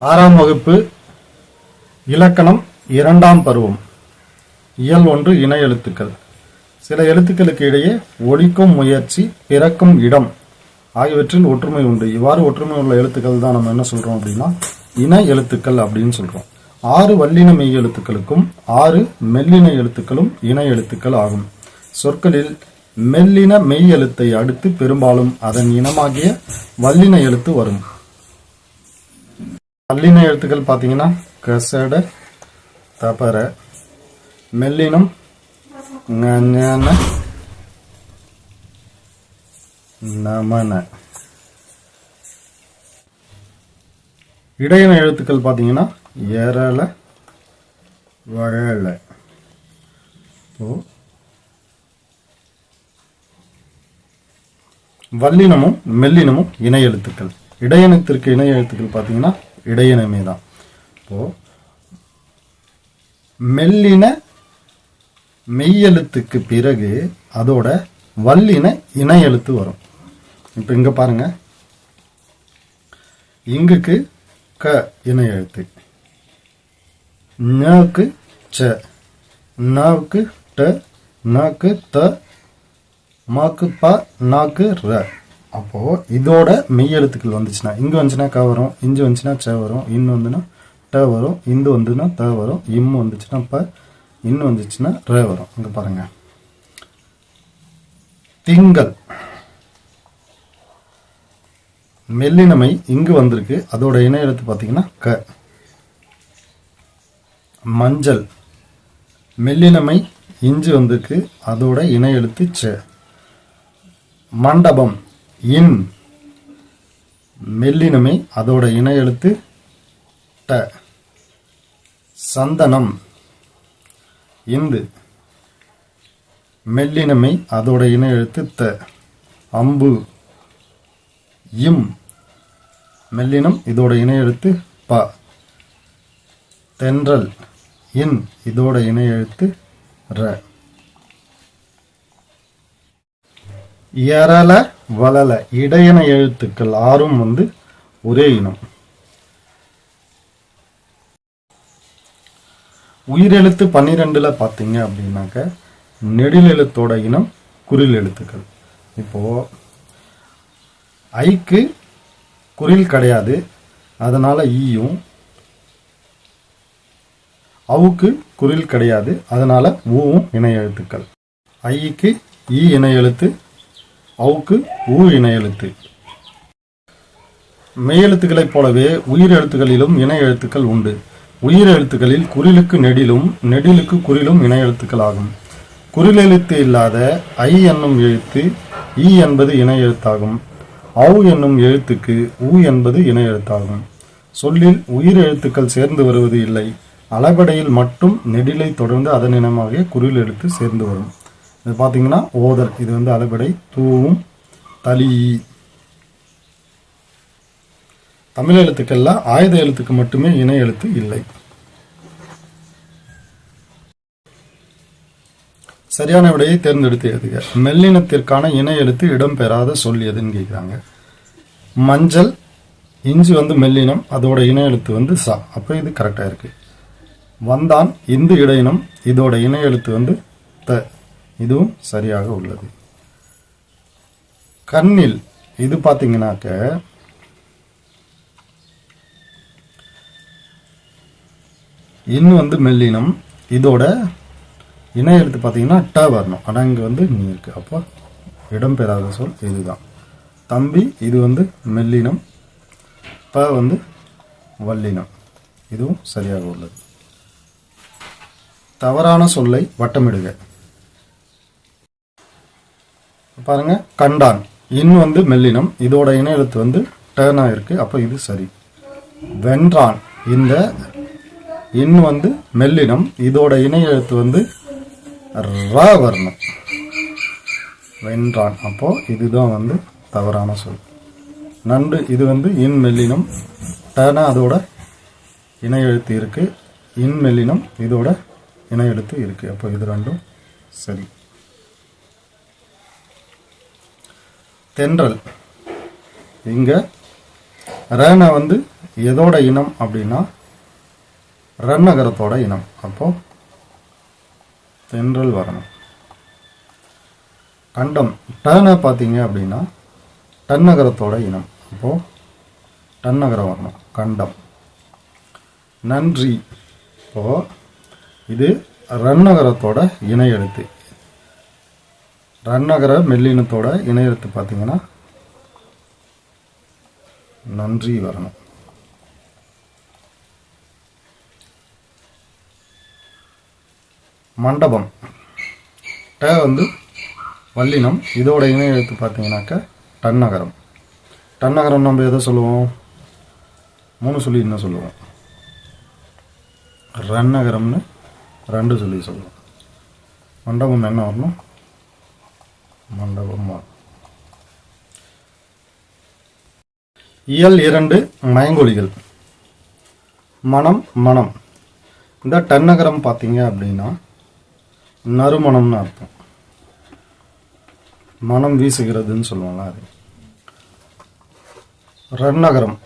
ஆறாம் வகுப்பு இலக்கணம் இரண்டாம் பருவம் இயல் 1 இணை எழுத்துக்கள். சில எழுத்துக்களுக்கு இடையே ஒலிக்கும் முயற்சி, பிறக்கும் இடம் ஆகியவற்றில் ஒற்றுமை உண்டு. இவ்வாறு ஒற்றுமை உள்ள எழுத்துக்கள் தான் நம்ம என்ன சொல்றோம் அப்படின்னா இணை எழுத்துக்கள் அப்படின்னு சொல்றோம். 6 வல்லின மெய் எழுத்துக்களுக்கும் 6 மெல்லின எழுத்துக்களும் இணை எழுத்துக்கள் ஆகும். சொற்களில் மெல்லின மெய் எழுத்தை அடுத்து பெரும்பாலும் அதன் இனமாகிய வல்லின எழுத்து வரும். வல்லின எழுத்துக்கள் பார்த்தீங்கன்னா கசட, தபர, மெல்லினம் ஞன, நமன. இடையின எழுத்துக்கள் பார்த்தீங்கன்னா எரல, வழல. வல்லினமும் மெல்லினமும் இணை எழுத்துக்கள். இடையினத்திற்கு இணை எழுத்துக்கள் பார்த்தீங்கன்னா இடையினமே தான். இப்போ மெல்லின மெய்யெழுத்துக்கு பிறகு அதோட வல்லின இணை எழுத்து வரும். இப்போ இங்க பாருங்க, இங்குக்கு க இணை எழுத்து, நக்கு ச, நக்கு ட, நக்கு த, மக்கு ப, நாக்கு ர. அப்போ இதோட மெய் எழுத்துக்கள் வந்துச்சுன்னா இங்கு வந்துச்சுன்னா க வரும், இஞ்சு வந்துச்சுன்னா ச வரும், இன்னு வந்துன்னா ட வரும், இந்து வந்துன்னா த வரும், இம்மு வந்துச்சுன்னா ப, இன்னும் வந்துச்சுன்னா ர வரும். இங்க பாருங்க, திங்கள் மெல்லினமை இங்கு வந்திருக்கு, அதோட இணை எழுத்து பார்த்தீங்கன்னா க. மஞ்சள் மெல்லினமை இஞ்சு வந்திருக்கு, அதோட இணை எழுத்து ச. மண்டபம் இன் மெல்லினமை, அதோட இணை எழுத்து ட. சந்தனம் இந்து மெல்லினமை, அதோட இணை எழுத்து த. அம்பு இம் மெல்லினம், இதோட இணை எழுத்து ப. தென்றல் இன், இதோட இணை எழுத்து ர. எரல, வளல இடையின எழுத்துக்கள் 6 ஒரே இனம். உயிரெழுத்து 12ல பார்த்தீங்க அப்படின்னாக்க நெடில் எழுத்தோட இனம் குறில் எழுத்துக்கள். இப்போ ஐக்கு குறில் கிடையாது, அதனால ஈயும். அவுக்கு குறில் கிடையாது, அதனால ஊவும் இணை எழுத்துக்கள். ஐக்கு ஈ இணை எழுத்து, அவுக்கு ஊ இணை எழுத்து. மெய்யெழுத்துக்களைப் போலவே உயிர் எழுத்துக்களிலும் இணை எழுத்துக்கள் உண்டு. உயிர் எழுத்துக்களில் குறிலுக்கு நெடிலும், நெடிலுக்கு குறிலும் இணை எழுத்துக்கள் ஆகும். குறில் எழுத்து இல்லாத ஐ என்னும் எழுத்து ஈ என்பது இணை எழுத்தாகும். அவு என்னும் எழுத்துக்கு ஊ என்பது இணை எழுத்தாகும். சொல்லில் உயிர் எழுத்துக்கள் சேர்ந்து வருவது இல்லை. அளபடையில் மட்டும் நெடிலை தொடர்ந்து அதன் இனமாக குறில் எழுத்து சேர்ந்து வரும். இது பார்த்தீங்கன்னா ஓதல், இது அளபடை. தூவும், தலி. தமிழ் எழுத்துக்கள்ல ஆயுத எழுத்துக்கு மட்டுமே இணை எழுத்து இல்லை. சரியான விடையை தேர்ந்தெடுத்து எழுதுக. மெல்லினத்திற்கான இணை எழுத்து இடம்பெறாத சொல் எதுன்னு கேட்குறாங்க. மஞ்சள் இஞ்சு மெல்லினம், அதோட இணை எழுத்து சா. அப்போ இது கரெக்டாக இருக்கு. வந்தான் இந்து இடையினம், இதோட இணை எழுத்து த. இதுவும் சரியாக உள்ளது. கண்ணில் இது பார்த்தீங்கன்னாக்க இன்னும் மெல்லினம், இதோட இணை எழுத்து பார்த்தீங்கன்னா ட வரணும். ஆனால் இங்கே நீ இருக்கு. அப்போ இடம்பெறாத சொல் இதுதான். தம்பி இது மெல்லினம், ப வல்லினம். இதுவும் சரியாக உள்ளது. தவறான சொல்லை வட்டமிடுக. பாருங்க, கண்டான் இன் மெல்லினம், இதோட இணை எழுத்து டர்னா இருக்கு. அப்போ இது சரி. வென்றான், இந்த இன் மெல்லினம், இதோட இணை எழுத்து ர வரணும். வென்றான். அப்போ இதுதான் தவறான சொல். நண்டு இது இன் மெல்லினம், டர்னா அதோட இணை எழுத்து இருக்கு. இன் மெல்லினம், இதோட இணை எழுத்து இருக்கு. அப்போ இது ரெண்டும் சரி. தென்றல் இங்க ரேனை எதோட இனம் அப்படின்னா ரன்னகரத்தோட இனம். அப்போ தென்றல் வரணும். கண்டம் டன பார்த்தீங்க அப்படின்னா டன்னகரத்தோட இனம். அப்போ டன்னகரம் வரணும். கண்டம். நன்றி. இப்போ இது ரன்னகரத்தோட இணை எழுத்து. ரன்னகர மெல்லினத்தோட இணை எழுத்து பார்த்தீங்கன்னா நன்றி வரணும். மண்டபம் ட வந்து வல்லினம். இதோட இணை எழுத்து பார்த்தீங்கன்னாக்க டன்னகரம். டன்னகரம் நம்ம எதை சொல்லுவோம்? 3 சொல்லி என்ன சொல்லுவோம்? ரன்னகரம்னு 2 சொல்லி சொல்லுவோம். மண்டபம் என்ன வரணும்? மண்டபம் வரும். இயல் 2 மயங்கொலிகள். மனம் மனம். இந்த டன்னகரம் பார்த்தீங்க அப்படின்னா நறுமணம்னு அர்த்தம். மனம் வீசுகிறதுன்னு சொல்லுவாங்க அது. ரன்னகரம்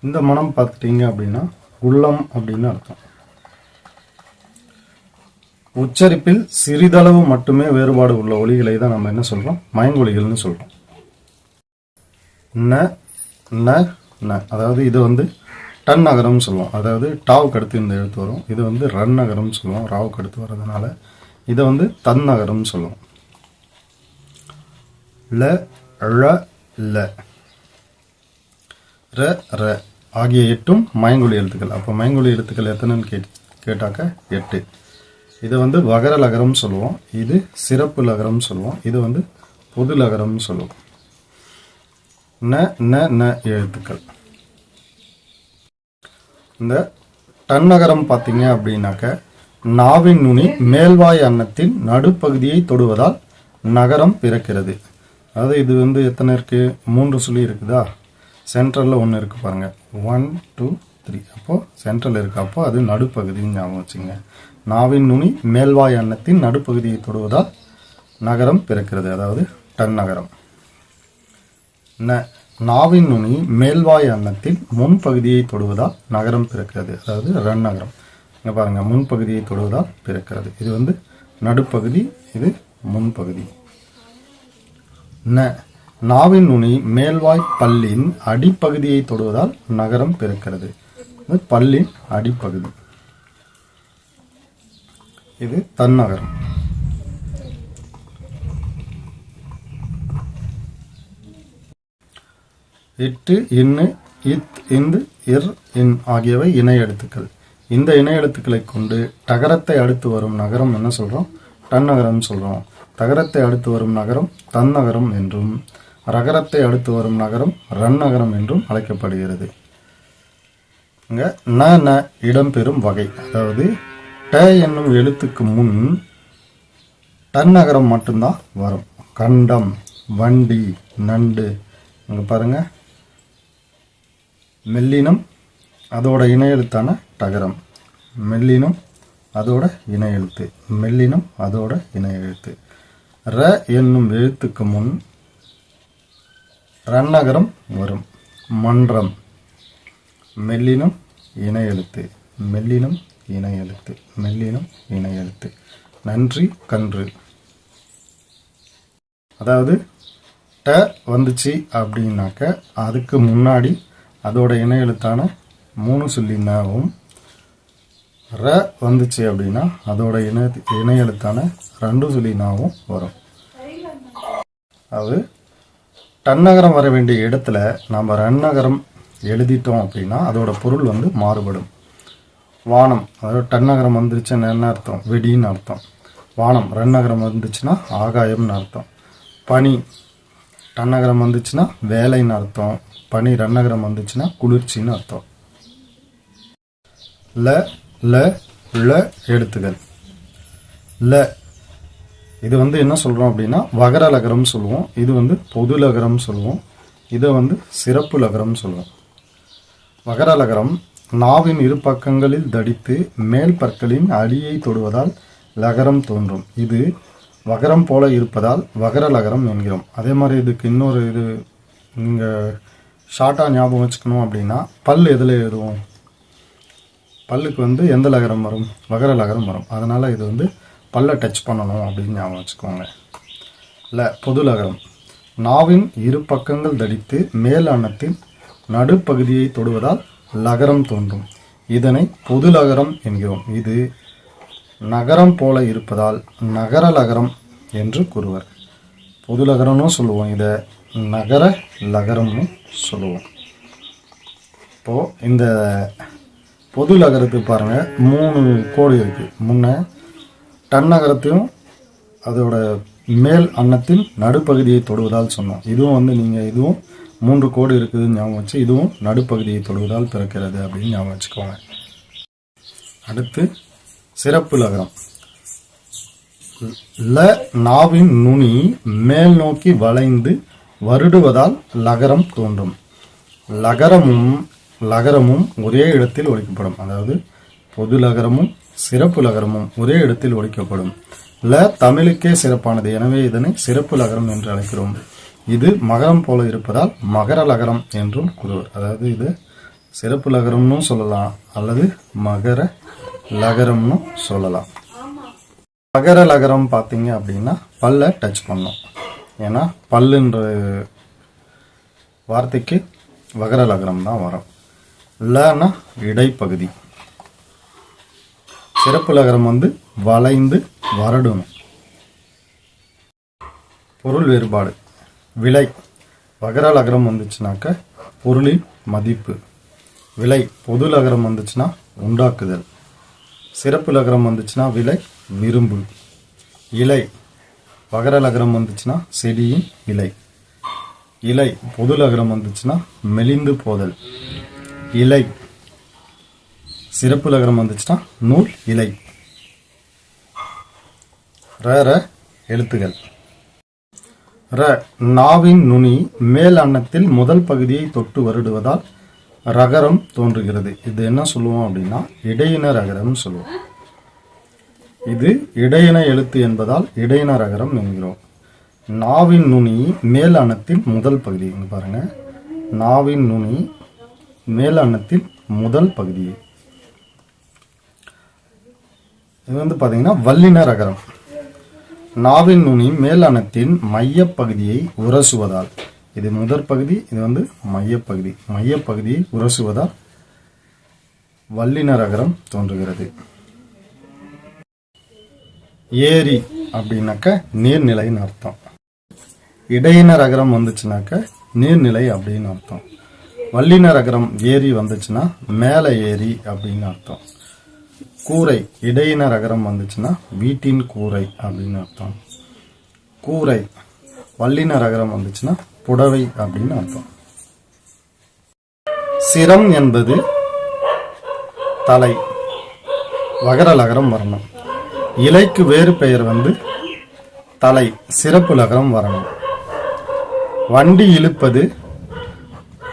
இந்த மனம் பார்த்துட்டீங்க அப்படின்னா உள்ளம் அப்படின்னு அர்த்தம். உச்சரிப்பில் சிறிதளவு மட்டுமே வேறுபாடு உள்ள ஒலிகளை தான் நம்ம என்ன சொல்றோம்? மயங்கொலிகள்னு சொல்றோம். ந ந ந, அதாவது இது வந்து டன்னகரம் சொல்லுவோம். அதாவது டாவுக்கு அடுத்து இந்த எழுத்து வரும். இது வந்து ரன்னகரம் சொல்லுவோம். ராவுக்கு அடுத்து வர்றதுனால இதை வந்து தன்னகரம் சொல்லுவோம். ல ழ ல ர ர ஆகிய 8ம் மயங்கொலி எழுத்துக்கள். அப்போ மயங்கொலி எழுத்துக்கள் எத்தனைன்னு கேட்டாக்க 8. இது வந்து வகர லகரம் சொல்லுவோம். இது சிறப்பு லகரம் சொல்லுவோம். இது வந்து பொது லகரம் சொல்லுவோம். ந ந ந எழுத்துக்கள். இந்த டன்னகரம் பார்த்தீங்க அப்படின்னாக்க நாவின் நுனி மேல்வாய் அன்னத்தின் நடுப்பகுதியை தொடுவதால் நகரம் பிறக்கிறது. அதாவது இது வந்து எத்தனை இருக்கு? 3 சொல்லி இருக்குதா? சென்ட்ரலில் 1 இருக்கு பாருங்க. 1 2 3. அப்போ சென்ட்ரல் இருக்கு. அப்போ அது நடுப்பகுதின்னு ஞாபகம் வச்சுங்க. நாவின் நுனி மேல்வாய் அன்னத்தின் நடுப்பகுதியை தொடுவதால் நகரம் பிறக்கிறது. அதாவது டன்னகரம். நாவின் நுனி மேல்வாய் அன்னத்தின் முன்பகுதியை தொடுவதால் நகரம் பிறக்கிறது. அதாவது ரன்னகரம். இங்கே பாருங்க, முன்பகுதியை தொடுவதால் பிறக்கிறது. இது வந்து நடுப்பகுதி, இது முன்பகுதி. நாவின் நுனி மேல்வாய் பல்லின் அடிப்பகுதியை தொடுவதால் நகரம் பிறக்கிறது. இது பல்லின் அடிப்பகுதி. இது தன்னகரம். இட்டு இன்னு இத் இந்து இர் இன் ஆகியவை இணை எழுத்துக்கள். இந்த இணை எழுத்துக்களை கொண்டு டகரத்தை அடுத்து வரும் நகரம் என்ன சொல்றோம்? டன்னகரம் சொல்றோம். தகரத்தை அடுத்து வரும் நகரம் தன்னகரம் என்றும், ரகரத்தை அடுத்து வரும் நகரம் ரன்னகரம் என்றும் அழைக்கப்படுகிறது. இங்க ந ந இடம்பெறும் வகை. அதாவது ட என்னும் எழுத்துக்கு முன் டன்னகரம் மட்டும்தான் வரும். கண்டம், வண்டி, நண்டு. இங்க பாருங்க, மெல்லினம் அதோட இணை எழுத்தான டகரம், மெல்லினம் அதோட இணை எழுத்து, மெல்லினம் அதோட இணை எழுத்து. ர என்னும் எழுத்துக்கு முன் ரன்னகரம் வரும். மன்றம், மெல்லினம் இணை எழுத்து, மெல்லினம் இணை எழுத்து, மெல்லினம் இணை எழுத்து. நன்றி, கன்று. அதாவது ட வந்துச்சு அப்படின்னாக்க அதுக்கு முன்னாடி அதோட இணை எழுத்தான 3 சொல்லி நாவும், ர வந்துச்சு அப்படின்னா அதோட இணை எழுத்தான 2 சொல்லி நாவும் வரும். அதாவது டன்னகரம் வர வேண்டிய இடத்துல நம்ம ரன்னகரம் எழுதிட்டோம் அப்படின்னா அதோட பொருள் வந்து மாறுபடும். வானம், அதாவது டன்னகரம் வந்துருச்சுன்னு என்ன அர்த்தம்? வெடின்னு அர்த்தம். வானம் ரன்னகரம் வந்துச்சுன்னா ஆகாயம்னு அர்த்தம். பனி டன்னகரம் வந்துச்சுன்னா வேலைன்னு அர்த்தம். பனி ரன்னகரம் வந்துச்சுன்னா குளிர்ச்சின்னு அர்த்தம். ல ல ல எழுத்துகள். ல இது வந்து என்ன சொல்றோம் அப்படின்னா வகர லகரம் சொல்லுவோம். இது வந்து பொது லகரம் சொல்லுவோம். இதை வந்து சிறப்பு லகரம் சொல்லுவோம். வகர லகரம் நாவின் இரு பக்கங்களில் தடித்து மேல் பற்களின் அடியை தொடுவதால் லகரம் தோன்றும். இது வகரம் போல இருப்பதால் வகர லகரம் என்கிறோம். அதே மாதிரி இதுக்கு இன்னொரு இது இங்கே ஷார்ட்டாக ஞாபகம் வச்சுக்கணும் அப்படின்னா பல் எதில் எழுதுவோம்? பல்லுக்கு வந்து எந்த லகரம் வரும்? வகர லகரம் வரும். அதனால் இது வந்து பல்லை டச் பண்ணணும் அப்படின்னு ஞாபகம் வச்சுக்கோங்க. இல்லை, பொது லகரம். நாவின் இரு பக்கங்கள் தடித்து மேல் அன்னத்தின் நடுப்பகுதியை தொடுவதால் லகரம் தோன்றும். இதனை பொது லகரம் என்கிறோம். இது நகரம் போல இருப்பதால் நகர லகரம் என்று கூறுவர். பொது லகரம்னு சொல்லுவோம், இதை நகர லகரம்னு சொல்லுவோம். இப்போது இந்த பொது லகரத்துக்கு பாருங்கள் 3 கோடு இருக்குது. முன்ன டன் நகரத்தையும் அதோட மேல் அன்னத்தின் நடுப்பகுதியை தொடுவதால் சொன்னோம். இதுவும் வந்து நீங்கள் இதுவும் 3 கோடு இருக்குதுன்னு ஞாபகம் வச்சு இதுவும் நடுப்பகுதியை தொடுவதால் பிறக்கிறது அப்படின்னு ஞாபகம் வச்சுக்கோங்க. அடுத்து சிறப்பு லகரம். நாவின் நுனி மேல் நோக்கி வளைந்து வருடுவதால் லகரம் தோன்றும். லகரமும் ஒரே இடத்தில் ஒலிக்கப்படும். அதாவது பொது லகரமும் சிறப்பு லகரமும் ஒரே இடத்தில் ஒலிக்கப்படும். தமிழுக்கே சிறப்பானது, எனவே இதனை சிறப்பு லகரம் என்று அழைக்கிறோம். இது மகரம் போல இருப்பதால் மகர லகரம் என்றும் கூறுவர். அதாவது இது சிறப்பு லகரம்னு சொல்லலாம் அல்லது மகர லகரம்னு சொல்லலாம். மகர லகரம் பார்த்தீங்க அப்படின்னா பல்லை டச் பண்ணும். ஏன்னா பல்லுன்ற வார்த்தைக்கு வகர லகரம் தான் வரும். லனா இடைப்பகுதி. சிறப்பு லகரம் வந்து வளைந்து வரடணும். பொருள் வேறுபாடு. விலை. வகர லகரம் வந்துச்சுனாக்க பொருளின் மதிப்பு. விலை. பொது லகரம் வந்துச்சுன்னா உண்டாக்குதல். சிறப்பு லகரம் வந்துச்சுன்னா விலை, விரும்பு. இலை. வகர லகரம் வந்துச்சுன்னா செடியின் இலை. இலை. பொது லகரம் வந்துச்சுன்னா மெலிந்து போதல். இலை. சிறப்பு லகரம் வந்துச்சுன்னா நூல் இலை. ர எழுத்துகள். நாவின் நுனி மேல் அன்னத்தில் முதல் பகுதியை தொட்டு வருடுவதால் ரகரம் தோன்றுகிறது. இது என்ன சொல்லுவோம் அப்படின்னா இடையின ரகரம் சொல்லுவோம். இது இடையின எழுத்து என்பதால் இடையின ரகரம் என்கிறோம். நாவின் நுனி மேல் அன்னத்தின் முதல் பகுதி. இங்க பாருங்க, நாவின் நுனி மேல் அன்னத்தின் முதல் பகுதி. இது வந்து பாத்தீங்கன்னா வல்லின ரகரம். நாவின் நுனி மேல் அன்னத்தின் மையப்பகுதியை உரசுவதால், இது முதற் பகுதி, இது வந்து மையப்பகுதி. மையப்பகுதியை உரசுவதால் வல்லின ரகரம் தோன்றுகிறது. ஏரி அப்படின்னாக்க நீர்நிலைன்னு அர்த்தம். இடையின ரகரம் வந்துச்சுனாக்க நீர்நிலை அப்படின்னு அர்த்தம். வல்லின ரகரம் ஏரி வந்துச்சுன்னா மேலே ஏரி அப்படின்னு அர்த்தம். கூரை. இடையின ரகரம் வந்துச்சுன்னா வீட்டின் கூரை அப்படின்னு அர்த்தம். கூரை. வல்லின ரகரம் வந்துச்சுன்னா புடவை அப்படின்னு அர்த்தம். சிரம் என்பது தலை. வகர லகரம் வரணும். இலைக்கு வேறு பெயர் வந்து தலை. சிறப்பு லகரம் வரணும். வண்டி இழுப்பது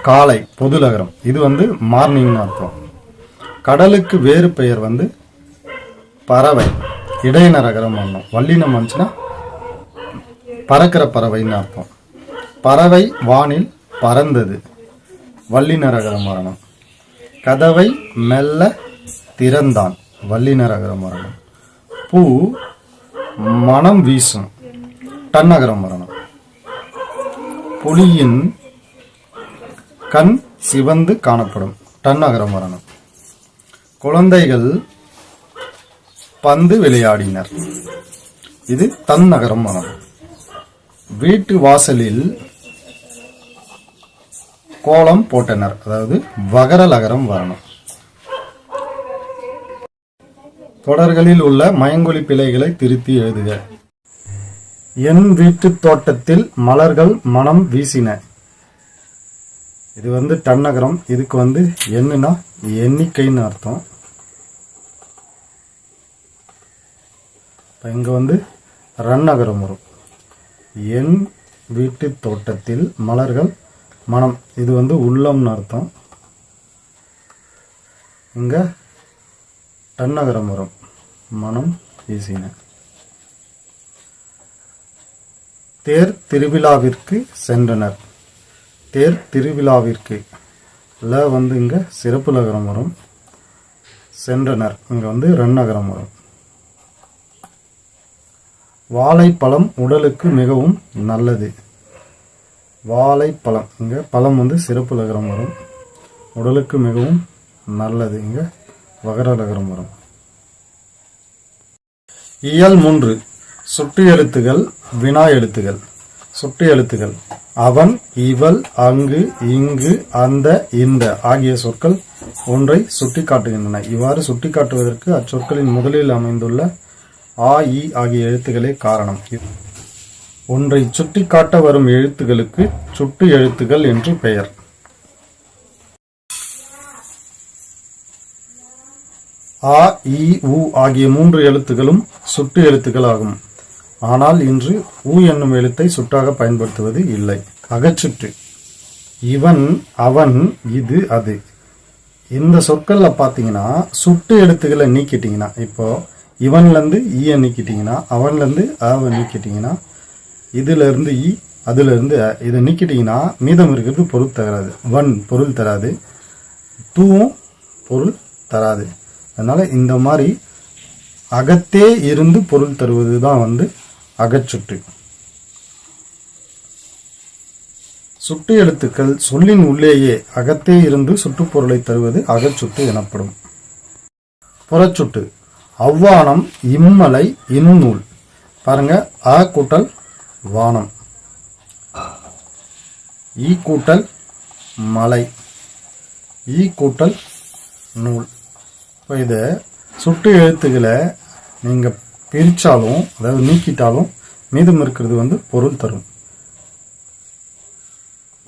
காலை. பொது லகரம். இது வந்து மார்னிங்னு அர்த்தம். கடலுக்கு வேறு பெயர் வந்து பறவை. இடையின ரகரம் வரணும். வல்லினம் வந்துச்சுன்னா பறக்கிற பறவைன்னு அர்த்தம். பறவை வானில் பறந்தது. வல்லின ரகரம் வரணும். கதவை மெல்ல திறந்தான். வல்லின ரகரம் வரணும். பூ மனம் வீசும். டன்னகரம் வரணும். புலியின் கண் சிவந்து காணப்படும். டன்னகரம் வரணும். குழந்தைகள் பந்து விளையாடினர். இது தன்னகரம் வரணும். வீட்டு வாசலில் கோலம் போட்டனர். அதாவது வகர லகரம் வரணும். தொடர்களில் உள்ள மயங்கொலி பிழைகளை திருத்தி எழுதுக. என் வீட்டு தோட்டத்தில் மலர்கள் மனம் வீசின. இது வந்து டன்னகரம். இதுக்கு வந்து என்னன்னா எண்ணிக்கைன்னு அர்த்தம். இங்க வந்து ரன்னகரம் வரும். என் வீட்டு தோட்டத்தில் மலர்கள் மனம், இது வந்து உள்ளம்னு அர்த்தம். இங்க டன்னகரம் வரும். மனம் வீசின. தேர் திருவிழாவிற்கு சென்றனர். தேர் திருவிழாவிற்கு. ல வந்து இங்கே சிறப்பு நகரம் வரும். சென்றனர் இங்கே வந்து ரென்னகரம் வரும். வாழைப்பழம் உடலுக்கு மிகவும் நல்லது. வாழைப்பழம் இங்கே பழம் வந்து சிறப்பு நகரம் வரும். உடலுக்கு மிகவும் நல்லது இங்கே வகர நகரம் வரும். இயல் 3 சுட்டு எழுத்துகள் வினா எழுத்துகள். சுட்டு எழுத்துகள் அவன், இவள், அங்கு, இங்கு, அந்த, இந்த ஆகிய சொற்கள் ஒன்றை சுட்டி காட்டுகின்றன. இவ்வாறு சுட்டி காட்டுவதற்கு அச்சொற்களின் முதலில் அமைந்துள்ள ஆ, இ ஆகிய எழுத்துக்களே காரணம். ஒன்றை சுட்டி காட்ட வரும் எழுத்துகளுக்கு சுட்டு எழுத்துகள் என்று பெயர். ஆ, இ, உ ஆகிய 3 எழுத்துகளும் சுட்டு எழுத்துக்கள் ஆகும். ஆனால் இன்று உ என்னும் எழுத்தை சுட்டாக பயன்படுத்துவது இல்லை. அகச்சுட்டு இவன், அவன், இது, அது. இந்த சொற்கள்ல பாத்தீங்கன்னா சுட்டு எழுத்துக்களை நீக்கிட்டீங்கன்னா, இப்போ இவன்ல இருந்து ஈய நீக்கிட்டீங்கன்னா, அவன்ல இருந்து அவ நீக்கிட்டீங்கன்னா, இதுல இருந்து இ, அதுல இருந்து இதை நீக்கிட்டீங்கன்னா மீதம் இருக்கிறது பொருள் தராது. வன் பொருள் தராது, தூவும் பொருள் தராது. அதனால இந்த மாதிரி அகத்தே இருந்து பொருள் தருவது தான் வந்து அகச்சுட்டு. சுட்டு எழுத்துக்கள் சொல்லின் உள்ளேயே அகத்தே இருந்து சுட்டுப்பொருளை தருவது அகச்சுட்டு எனப்படும். புறச்சுட்டு அவ்வானம், இம்மலை, இந்நூல். பாருங்க, அ கூட்டல் வானம், ஈ கூட்டல் மலை, ஈ கூட்டல் நூல். இப்போ இதை சுட்டு எழுத்துக்களை நீங்கள் பிரித்தாலும், அதாவது நீக்கிட்டாலும் மீதம் இருக்கிறது வந்து பொருள் தரும்.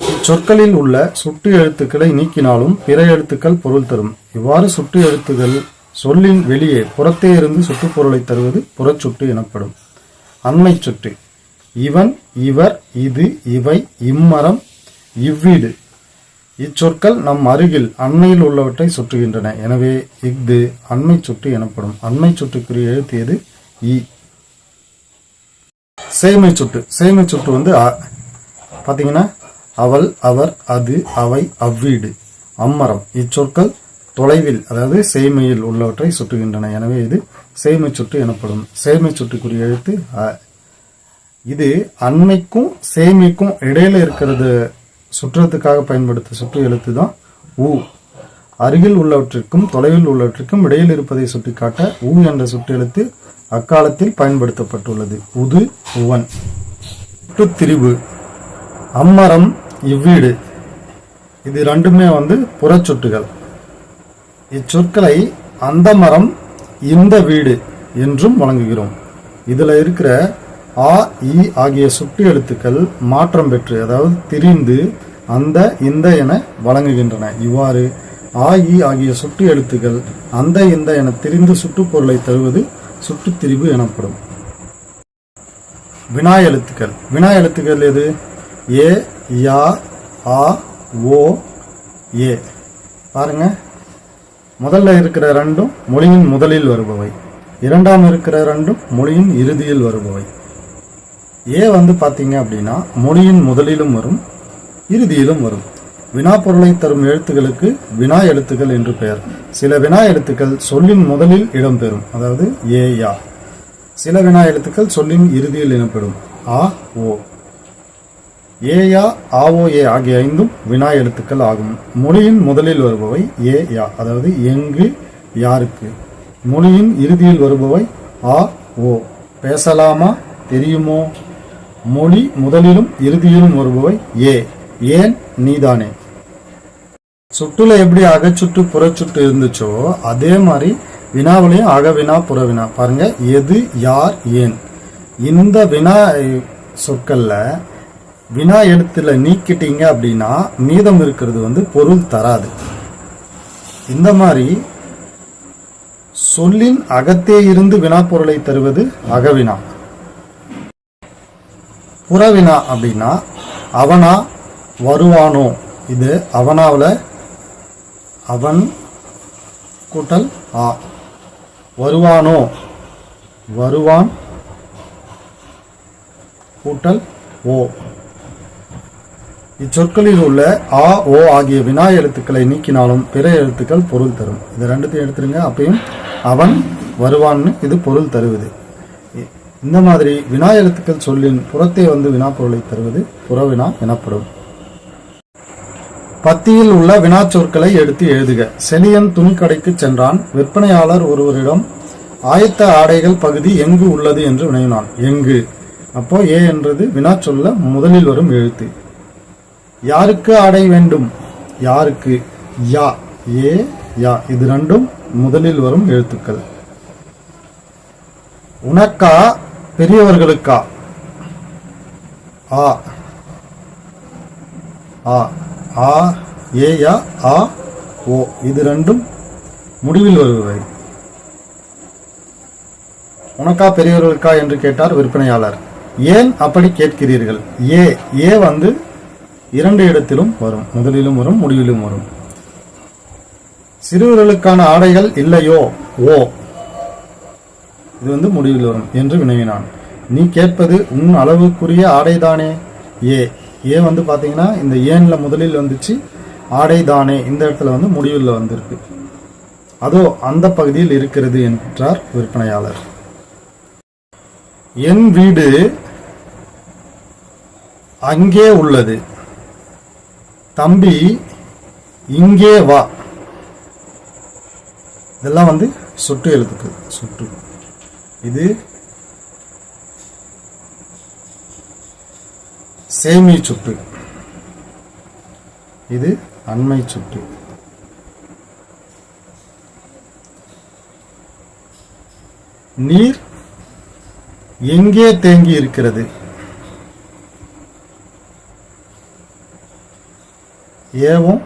இச்சொற்களில் உள்ள சுட்டு எழுத்துக்களை நீக்கினாலும் பிற எழுத்துக்கள் பொருள் தரும். இவ்வாறு சுட்டு எழுத்துக்கள் சொல்லின் வெளியே புறத்தே இருந்து சுட்டுப்பொருளை தருவது புறச்சுட்டு எனப்படும். அண்மை சுட்டு இவன், இவர், இது, இவை, இம்மரம், இவ்வீடு. இச்சொற்கள் நம் அருகில் அண்மையில் உள்ளவற்றை சுற்றுகின்றன. எனவே இஃது அண்மை சுட்டு எனப்படும். அண்மை சுட்டுக்குரிய எழுத்து எது? இ. சேமை சுட்டு. சேமை சுட்டு வந்து பாத்தீங்கன்னா அவள், அவர், அது, அவை, அவ்வீடு, அம்மரம். இச்சொற்கள் தொலைவில், அதாவது சேமையில் உள்ளவற்றை சுட்டுகின்றன. எனவே இது சேமை சுட்டு எனப்படும். சேமை சுட்டுக்குரிய எழுத்து அ. இது அண்மைக்கும் சேமைக்கும் இடையில இருக்கிறது சுற்றத்துக்காக பயன்படுத்த சுட்டு எழுத்து தான் உ. அருகில் உள்ளவற்றிற்கும் தொலைவில் உள்ளவற்றிற்கும் இடையில் இருப்பதை சுட்டிக்காட்ட உ என்ற சுட்டு எழுத்து அக்காலத்தில் பயன்படுத்தப்பட்டுள்ளது. உது, உவன். திரிபு அம்மரம், இவ்வீடு. இது ரெண்டுமே வந்து புறச்சுட்டுகள். இச்சொற்களை அந்த மரம், இந்த வீடு என்றும் வழங்குகிறோம். இதுல இருக்கிற ஆ, இ ஆகிய சுட்டு எழுத்துக்கள் மாற்றம் பெற்று, அதாவது திரிந்து அந்த, இந்த என வழங்குகின்றன. இவ்வாறு ஆ, இ ஆகிய சுட்டு எழுத்துக்கள் அந்த, இந்த என திரிந்து சுட்டுப்பொருளை தருவது சுட்டுத்திரிபு எனப்படும். வினா எழுத்துக்கள். வினா எழுத்துக்கள் எது? ஏ, யா, ஆ, ஓ, ஏ. பாருங்க, முதல்ல இருக்கிற ரெண்டும் மொழியின் முதலில் வருபவை, இரண்டாம் இருக்கிற ரெண்டும் மொழியின் இறுதியில் வருபவை. ஏ வந்து பாத்தீங்க அப்படின்னா மொழியின் முதலிலும் வரும், இறுதியிலும் வரும். வினா பொருளை தரும் எழுத்துக்களுக்கு வினா எழுத்துக்கள் என்று பெயர். சில வினா எழுத்துக்கள் சொல்லின் முதலில் இடம்பெறும், அதாவது ஏ, யா. சில வினா எழுத்துக்கள் சொல்லின் இறுதியில் இடம்பெறும், ஆ, ஓ. ஏ, யா, ஆ, ஓ, ஏ ஆகிய ஐந்தும் வினா எழுத்துக்கள் ஆகும். மொழியின் முதலில் வருபவை ஏ, யா, அதாவது எங்கு, யாருக்கு. மொழியின் இறுதியில் வருபவை ஆ, ஓ. பேசலாமா, தெரியுமோ. மொழி முதலிலும் இறுதியிலும் வருபவை ஏ, ஏன், நீதானே. சுட்டுல எப்படி அகச்சுட்டு புறச்சுட்டு இருந்துச்சோ அதே மாதிரி வினாவிலையும் அகவினா புறவினா. பாருங்க, எது, யார், ஏன். இந்த வினா சொற்கள்ல வினா எழுத்துல நீக்கிட்டீங்க அப்படின்னா மீதம் இருக்கிறது வந்து பொருள் தராது. இந்த மாதிரி சொல்லின் அகத்தே இருந்து வினா பொருளை தருவது அகவினா. புறவினா அப்படின்னா அவனா, வருவானோ. இது அவனாவில் அவன் கூட்டல் ஆ. வருவானோ, வருவான் கூட்டல் ஓ. இச்சொற்களில் உள்ள ஆ, ஓ ஆகிய வினா எழுத்துக்களை நீக்கினாலும் பிற எழுத்துக்கள் பொருள் தரும். இது ரெண்டுத்தையும் எடுத்துருங்க. அப்பயும் அவன் வருவான்னு இது பொருள் தருவது. இந்த மாதிரி வினா எழுத்துக்கள் சொல்லின் புறத்தே வந்து வினா பொருளை தருவது புறவினா எனப்படும். பத்தியில் உள்ள வினா சொற்களை எடுத்து எழுதுக. செலியன் துணிக்கடைக்கு சென்றான். விற்பனையாளர் ஒருவரிடம் ஆயத்த ஆடைகள் பகுதி எங்கு உள்ளது என்று வினவினான். எங்கு. அப்போ ஏ என்றது வினா சொல்ல முதலில் வரும் எழுத்து. யாருக்கு ஆடை வேண்டும்? யாருக்கு. யா. ஏ யா. இது ரெண்டும் முதலில் வரும் எழுத்துக்கள். உனக்கா பெரியவர்களுக்கா? ஆ. ஆ. ஆ ஏ யா ஆ ஓ. இது ரெண்டும் முடிவில் வருபவை. உனக்கா பெரியவர்களுக்கா என்று கேட்டார் விற்பனையாளர். ஏன் அப்படி கேட்கிறீர்கள்? ஏ. ஏ வந்து இரண்டு இடத்திலும் வரும். முதலிலும் வரும், முடிவிலும் வரும். சிறுவர்களுக்கான ஆடைகள் இல்லையோ? ஓ. இது வந்து முடிவில் வரும் என்று வினவினான். நீ கேட்பது உன் அளவுக்குரிய ஆடைதானே? ஏ. ஏ வந்து பாத்தீங்கன்னா இந்த ஏன்ல முதலில் வந்துச்சு, ஆடைதானே இந்த இடத்துல வந்து முடிவில் வந்திருக்கு. அதோ அந்த பகுதியில் இருக்கிறது என்றார் விற்பனையாளர். என் வீடு அங்கே உள்ளது. தம்பி இங்கே வா. இதெல்லாம் வந்து சுட்டு எழுத்துக்கள். சுட்டு. இது சேமி சுட்டு. இது அண்மை சுட்டு. நீர் எங்கே தேங்கி இருக்கிறது? ஏவும்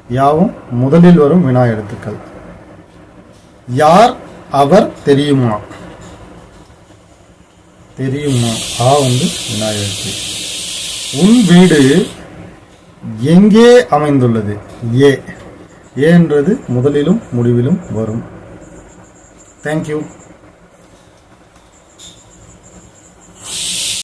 யாவும் முதலில் வரும் வினா எழுத்துக்கள். யார் அவர் தெரியுமா? தெரியுமா. ஆ வந்து வினா எழுத்து. உன் வீடு எங்கே அமைந்துள்ளது? ஏ. ஏ என்றது முதலிலும் முடிவிலும் வரும். தேங்க்யூ.